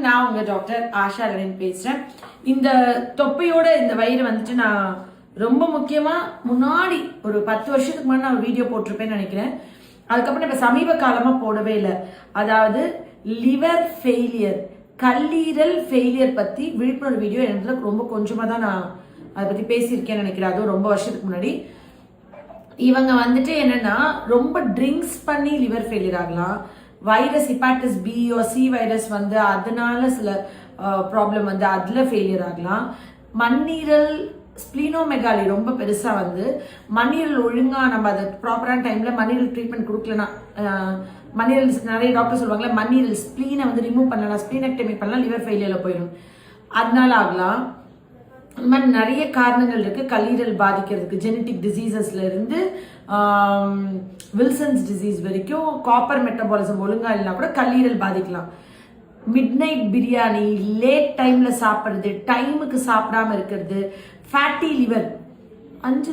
நான் உங்க doctor Asha ravine பேசுறேன். இந்த தொப்பையோட இந்த வயிறு வந்துட்டு நான் ரொம்ப முக்கியமா முன்னாடி ஒரு 10 வருஷத்துக்கு முன்னாடி நான் ஒரு வீடியோ போட்டிருப்பேன்னு நினைக்கிறேன். அதுக்கப்புறம் இப்ப சமீப காலமா போடவே இல்லை. அதாவது லிவர் ஃபெயிலியர், கல்லீரல் ஃபெயிலியர் பத்தி விழிப்புணர்வு வீடியோ எனக்கு ரொம்ப கொஞ்சமா தான் நான் அதை பத்தி பேசியிருக்கேன்னு நினைக்கிறேன். அதுவும் ரொம்ப வருஷத்துக்கு முன்னாடி. இவங்க வந்துட்டு என்னன்னா ரொம்ப ட்ரிங்க்ஸ் பண்ணி லிவர் ஃபெயிலியர் ஆகலாம். Virus hepatitis B C virus வந்து அதனால சில ப்ராப்ளம் வந்து அதுல ஃபெயிலியர் ஆகலாம். மண்ணீரல் ஸ்பிளீனோமெகாலி ரொம்ப பெருசா வந்து மண்ணீரல் ஒழுங்கா நம்ம அதை ப்ராப்பரான டைம்ல மண்ணீரல் ட்ரீட்மெண்ட் கொடுக்கலனா, மண்ணீரல் நிறைய டாக்டர் சொல்லுவாங்களே மண்ணீரல் ஸ்பிளீனை வந்து ரிமூவ் பண்ணலாம், ஸ்பிளீனெக்டமி பண்ணலாம், லிவர் ஃபெயிலியர்ல போயிடும், அதனால ஆகலாம். இந்த மாதிரி நிறைய காரணங்கள் இருக்கு கல்லீரல் பாதிக்கிறதுக்கு. ஜெனட்டிக் டிசீசஸ்ல இருந்து வில்சன்ஸ் டிசீஸ் வரைக்கும் காப்பர் மெட்டபாலிசம் ஒழுங்கா இல்லைனா கூட கல்லீரல் பாதிக்கலாம். மிட் நைட் பிரியாணி, லேட் டைம்ல சாப்பிட்றது, டைமுக்கு சாப்பிடாம இருக்கிறது, ஃபேட்டி லிவர், 5